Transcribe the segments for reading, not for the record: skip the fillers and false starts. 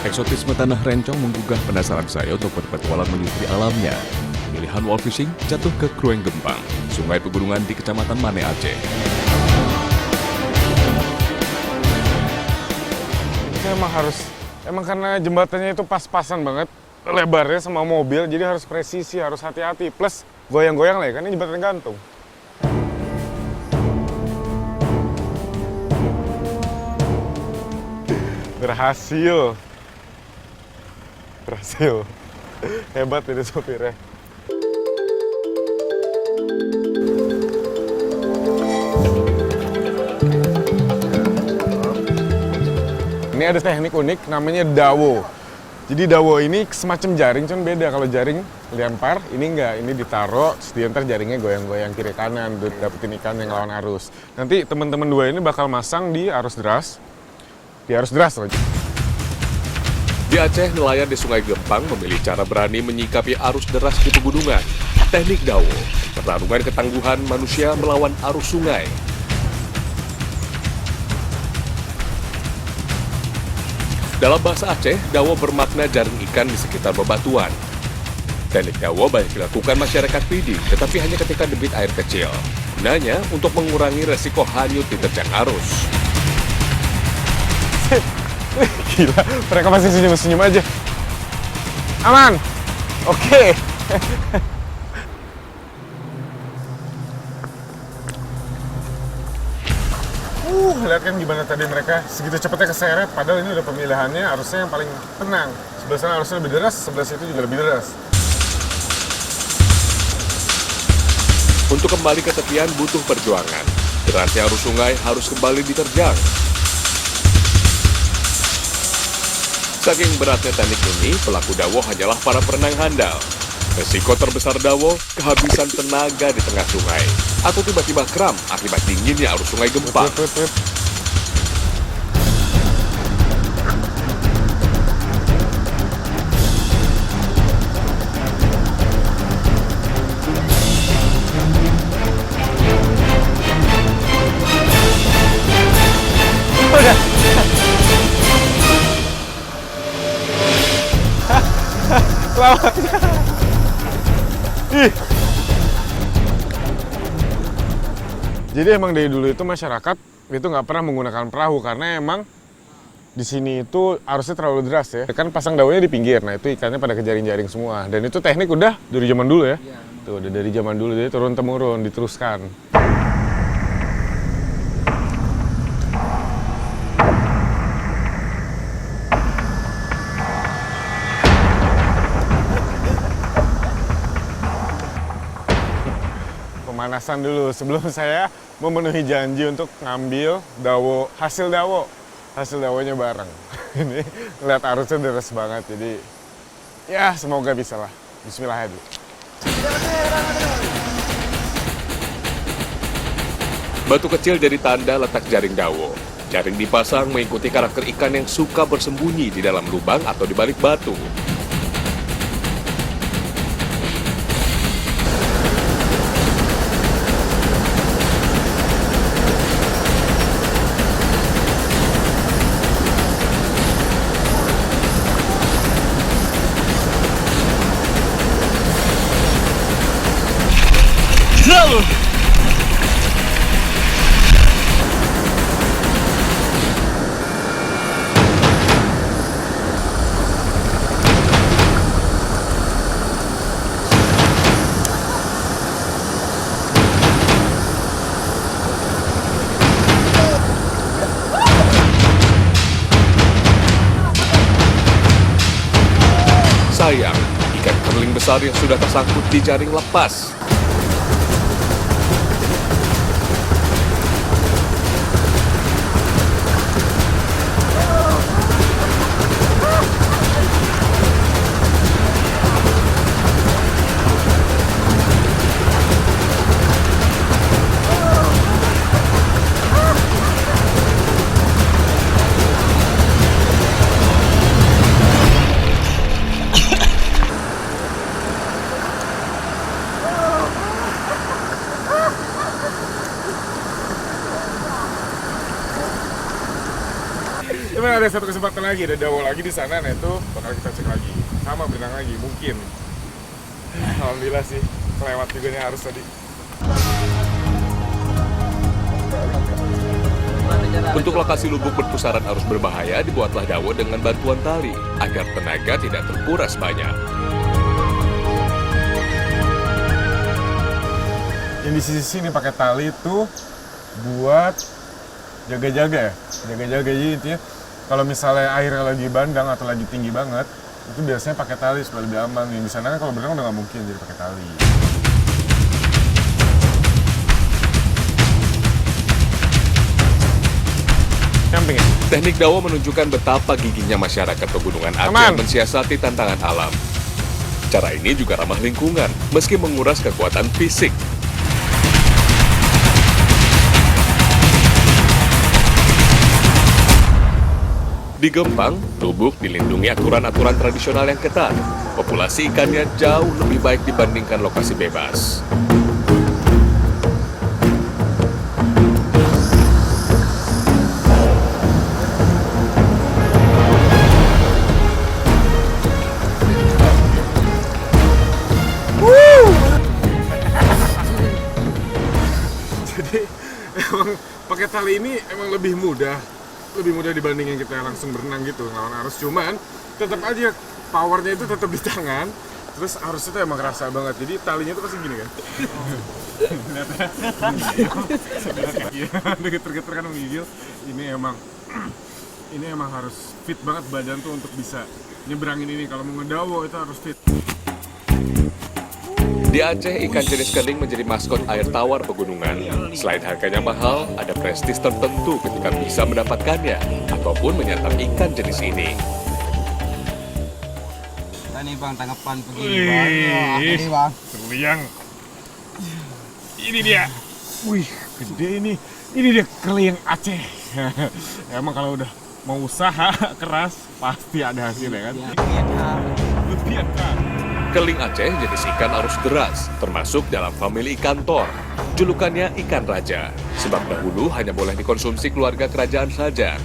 Eksotisme tanah Rencong menggugah penasaran saya untuk berpetualang menyusuri alamnya. Pilihan wall fishing jatuh ke Krueng Gempang, sungai pegunungan di Kecamatan Mane, Aceh. Ini emang karena jembatannya itu pas-pasan banget, lebarnya sama mobil, jadi harus presisi, harus hati-hati. Plus goyang-goyang lah ya, kan ini jembatan gantung. Berhasil. Hebat ini sopirnya. Ini ada teknik unik namanya dawo. Jadi dawo ini semacam jaring, cuman beda. Kalau jaring lempar, ini enggak. Ini ditaruh, terus ntar jaringnya goyang-goyang kiri kanan, dapetin ikan yang lawan arus. Nanti teman-teman dua ini bakal masang di arus deras. Di arus deras loh. Di Aceh, nelayan di Sungai Gempang memilih cara berani menyikapi arus deras di pegunungan. Teknik dawo, pertarungan ketangguhan manusia melawan arus sungai. Dalam bahasa Aceh, dawo bermakna jaring ikan di sekitar bebatuan. Teknik dawo banyak dilakukan masyarakat Pidi, tetapi hanya ketika debit air kecil. Gunanya untuk mengurangi resiko hanyut diterjang arus. Gila, mereka masih senyum-senyum aja. Aman? Oke. Lihat kan gimana tadi mereka segitu cepatnya keseret, padahal ini udah pemilihannya harusnya yang paling tenang. Sebelah sana harusnya lebih deras, sebelah situ juga lebih deras. Untuk kembali ke tepian butuh perjuangan. Derasnya arus sungai harus kembali diterjang. Saking beratnya teknik ini, pelaku dawo hanyalah para perenang handal. Resiko terbesar dawo, kehabisan tenaga di tengah sungai. Atau tiba-tiba kram akibat dinginnya arus sungai Gempang. Jadi emang dari dulu itu masyarakat itu nggak pernah menggunakan perahu karena emang di sini itu arusnya terlalu deras ya. Kan pasang daunnya di pinggir, nah itu ikannya pada kejaring-jaring semua. Dan itu teknik udah dari zaman dulu ya. Tuh udah dari zaman dulu, jadi turun-temurun diteruskan. Pemanasan dulu sebelum saya memenuhi janji untuk ngambil dawo, hasil dawonya bareng. Ini ngeliat arusnya deras banget, jadi ya semoga bisa lah. Bismillah ya dulu. Batu kecil jadi tanda letak jaring dawo. Jaring dipasang mengikuti karakter ikan yang suka bersembunyi di dalam lubang atau di balik batu. Sayang, ikan kerling besar yang sudah tersangkut di jaring lepas. ada satu kesempatan lagi, ada dawo lagi di sana, nah itu bakal kita cek lagi. Sama berenang lagi, mungkin. Alhamdulillah sih, kelewat juga nih arus tadi. Untuk lokasi lubuk berpusaran arus berbahaya, dibuatlah dawo dengan bantuan tali, agar tenaga tidak terkuras banyak. Yang di sisi sini pakai tali itu buat jaga-jaga ya, jaga-jaga. Jadi intinya kalau misalnya airnya lagi bandang atau lagi tinggi banget, itu biasanya pakai tali supaya lebih aman. Yang di sana kan kalau berenang udah nggak mungkin jadi pakai tali. Camping ya? Teknik dawo menunjukkan betapa giginya masyarakat pegunungan Aceh mensiasati tantangan alam. Cara ini juga ramah lingkungan, meski menguras kekuatan fisik. Di Gempang, Lubuk dilindungi aturan-aturan tradisional yang ketat. Populasi ikannya jauh lebih baik dibandingkan lokasi bebas. Jadi emang pakai tali ini emang lebih mudah dibandingin kita langsung berenang gitu ngelawan arus. Cuman tetap aja powernya itu tetap di tangan, terus arus itu emang kerasa banget. Jadi talinya itu pasti gini kan. Geter-geter kan menggigil. Ini emang harus fit banget badan tuh untuk bisa nyebrangin ini. Kalau mau ngedawo itu harus fit. Di Aceh, ikan jenis keling menjadi maskot air tawar pegunungan. Selain harganya mahal, ada prestis tertentu ketika bisa mendapatkannya ataupun menyantap ikan jenis ini. Nah, nih bang, tanggapan begini bang. Ini bang. Terliang. Ini dia. Wih, gede ini. Ini dia keling Aceh. Emang kalau udah mau usaha keras, pasti ada hasilnya kan? Lebihan kan? Keling Aceh jenis ikan arus deras, termasuk dalam famili ikan tor. Julukannya ikan raja, sebab dahulu hanya boleh dikonsumsi keluarga kerajaan saja.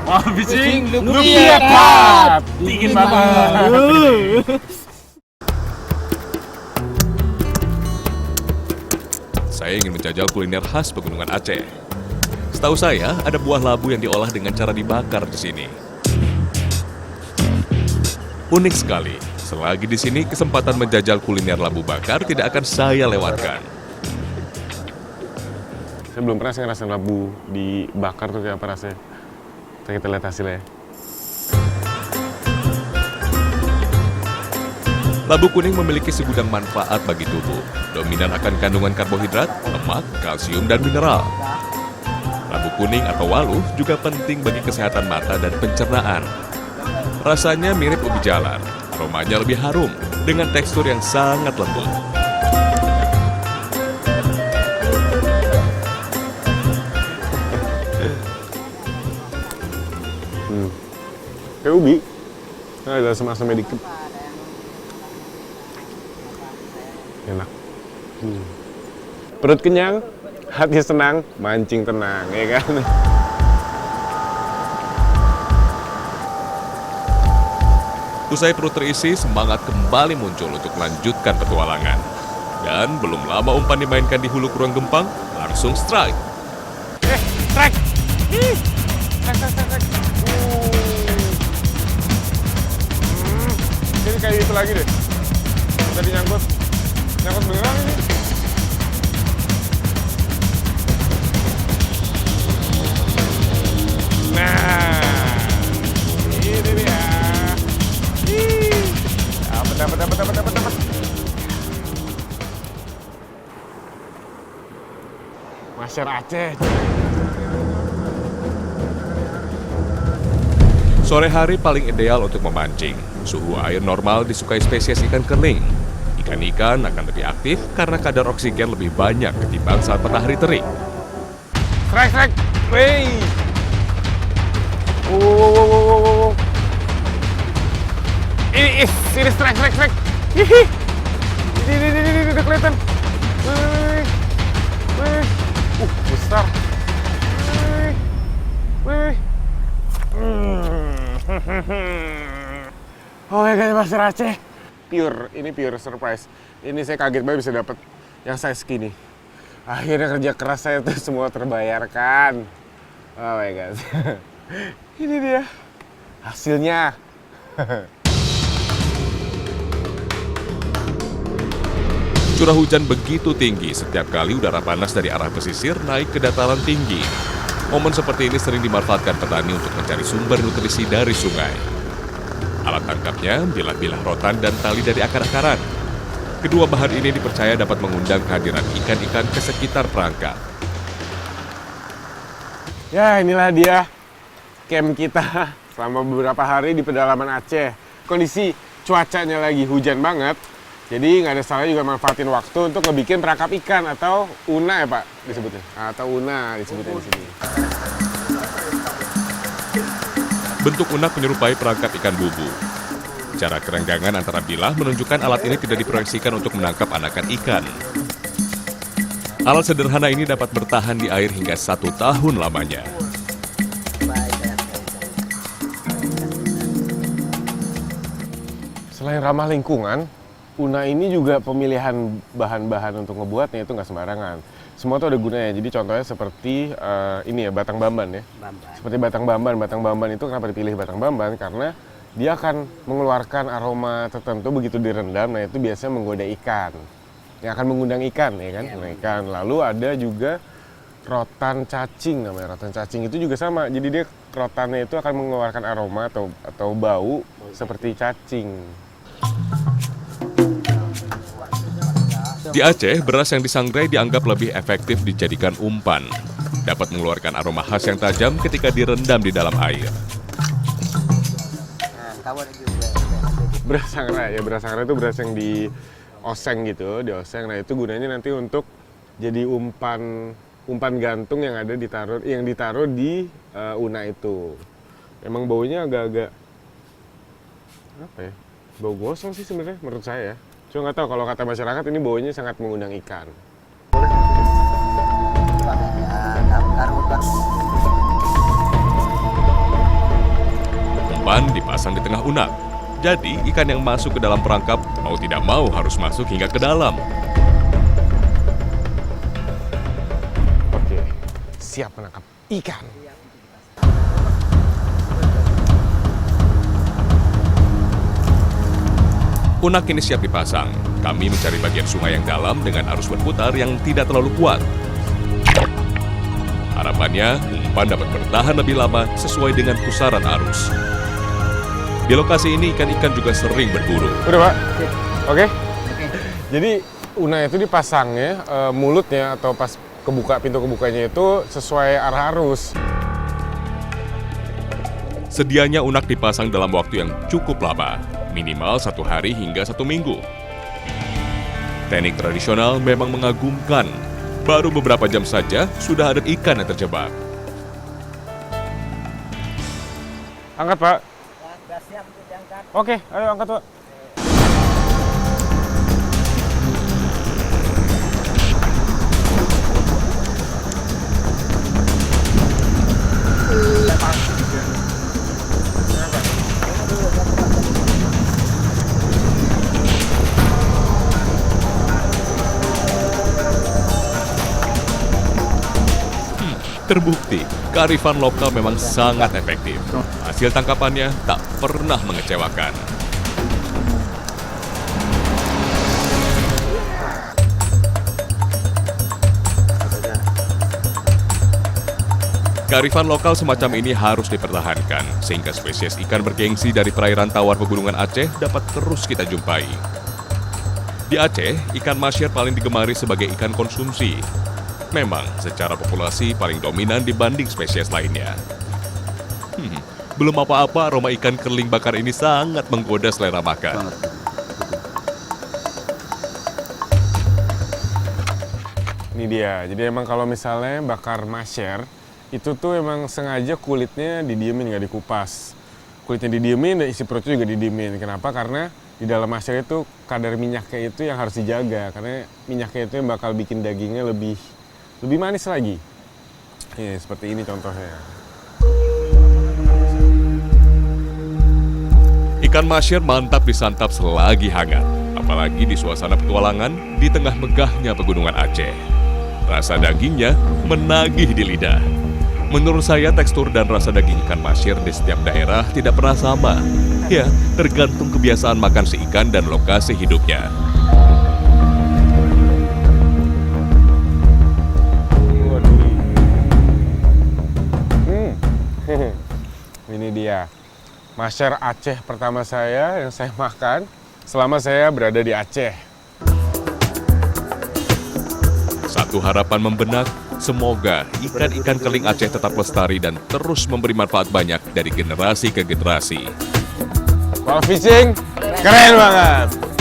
Wah, bising, lupiat. Dingin banget. Saya ingin menjajal kuliner khas pegunungan Aceh. Setahu saya, ada buah labu yang diolah dengan cara dibakar di sini. Unik sekali. Selagi di sini, kesempatan menjajal kuliner labu bakar tidak akan saya lewatkan. Saya belum pernah ngerasain labu dibakar tuh kayak apa rasanya. Kita lihat hasilnya. Labu kuning memiliki segudang manfaat bagi tubuh. Dominan akan kandungan karbohidrat, lemak, kalsium, dan mineral. Labu kuning atau waluh juga penting bagi kesehatan mata dan pencernaan. Rasanya mirip ubi jalar, aromanya lebih harum, dengan tekstur yang sangat lembut. Kayak ubi, ada asam-asamnya dikit. Enak. Perut kenyang, hati senang, mancing tenang, ya kan? Usai perut terisi, semangat kembali muncul untuk melanjutkan petualangan. Dan belum lama umpan dimainkan di hulu Kurang Gempang, langsung strike. Strike! Strike. Ini kayak itu lagi deh. Tadi nyangkut beneran ini. Nah, ini dia. Dapat. Masyarakat Aceh. Sore hari paling ideal untuk memancing. Suhu air normal disukai spesies ikan keling. Ikan-ikan akan lebih aktif karena kadar oksigen lebih banyak ketimbang saat matahari terik. Strike. Wey. Wow. Ini strike. Hihi. Ini udah kelihatan. Wih. Besar. Oh my god, Master Aceh. Ini pure surprise. Ini saya kaget banget bisa dapat yang size segini. Akhirnya kerja keras saya tuh semua terbayarkan. Oh my god. Ini dia hasilnya. Curah hujan begitu tinggi setiap kali udara panas dari arah pesisir naik ke dataran tinggi. Momen seperti ini sering dimanfaatkan petani untuk mencari sumber nutrisi dari sungai. Alat tangkapnya bilah-bilah rotan dan tali dari akar-akaran. Kedua bahan ini dipercaya dapat mengundang kehadiran ikan-ikan ke sekitar perangkap. Ya, inilah dia camp kita selama beberapa hari di pedalaman Aceh. Kondisi cuacanya lagi hujan banget, jadi nggak ada salahnya juga manfaatin waktu untuk ngebikin perangkap ikan atau una ya Pak disebutnya, atau una disebutnya di sini. Bentuk unak menyerupai perangkap ikan bubu. Cara kerenggangan antara bilah menunjukkan alat ini tidak diproyeksikan untuk menangkap anakan ikan. Alat sederhana ini dapat bertahan di air hingga 1 tahun lamanya. Selain ramah lingkungan, una ini juga pemilihan bahan-bahan untuk ngebuatnya itu nggak sembarangan. Semua tuh ada gunanya. Jadi contohnya seperti ini ya, batang bamban ya. Seperti batang bamban. Batang bamban itu kenapa dipilih batang bamban? Karena dia akan mengeluarkan aroma tertentu begitu direndam. Nah itu biasanya menggoda ikan. Yang akan mengundang ikan ya kan? Ikan. Lalu ada juga rotan cacing namanya. Rotan cacing itu juga sama. Jadi dia rotannya itu akan mengeluarkan aroma atau bau seperti cacing. Di Aceh, beras yang disangrai dianggap lebih efektif dijadikan umpan. Dapat mengeluarkan aroma khas yang tajam ketika direndam di dalam air. Beras sangrai ya, beras sangrai itu beras yang dioseng gitu, dioseng. Nah itu gunanya nanti untuk jadi umpan gantung yang ditaruh di una itu. Emang baunya agak-agak apa ya? Bau gosong sih sebenarnya menurut saya. Cuma nggak tahu kalau kata masyarakat ini baunya sangat mengundang ikan. Umpan dipasang di tengah unak. Jadi, ikan yang masuk ke dalam perangkap mau tidak mau harus masuk hingga ke dalam. Oke, siap menangkap ikan. Unak kini siap dipasang. Kami mencari bagian sungai yang dalam dengan arus berputar yang tidak terlalu kuat. Harapannya, umpan dapat bertahan lebih lama sesuai dengan pusaran arus. Di lokasi ini ikan-ikan juga sering berburu. Udah Pak? Oke? Jadi una itu dipasangnya, mulutnya atau pas pintu kebukanya itu sesuai arah arus. Sedianya unak dipasang dalam waktu yang cukup lama, minimal 1 hari hingga 1 minggu. Teknik tradisional memang mengagumkan. Baru beberapa jam saja sudah ada ikan yang terjebak. Angkat Pak. Oke, ayo angkat Pak. Terbukti, kearifan lokal memang sangat efektif. Hasil tangkapannya tak pernah mengecewakan. Kearifan lokal semacam ini harus dipertahankan, sehingga spesies ikan bergengsi dari perairan tawar pegunungan Aceh dapat terus kita jumpai. Di Aceh, ikan masyar paling digemari sebagai ikan konsumsi. Memang secara populasi paling dominan dibanding spesies lainnya. Belum apa-apa, aroma ikan kerling bakar ini sangat menggoda selera makan. Ini dia, jadi emang kalau misalnya bakar masyar, itu tuh emang sengaja kulitnya didiemin, nggak dikupas. Kulitnya didiemin dan isi perutnya juga didiemin. Kenapa? Karena di dalam masyar itu kadar minyaknya itu yang harus dijaga. Karena minyaknya itu yang bakal bikin dagingnya lebih manis lagi. Seperti ini contohnya. Ikan masyar mantap disantap selagi hangat, apalagi di suasana petualangan di tengah megahnya pegunungan Aceh. Rasa dagingnya menagih di lidah. Menurut saya, tekstur dan rasa daging ikan masyar di setiap daerah tidak pernah sama. Ya, tergantung kebiasaan makan si ikan dan lokasi hidupnya. Ini dia masyar Aceh pertama saya yang saya makan selama saya berada di Aceh. Satu harapan membenak, semoga ikan-ikan keling Aceh tetap lestari dan terus memberi manfaat banyak dari generasi ke generasi. Kalau fishing, keren banget.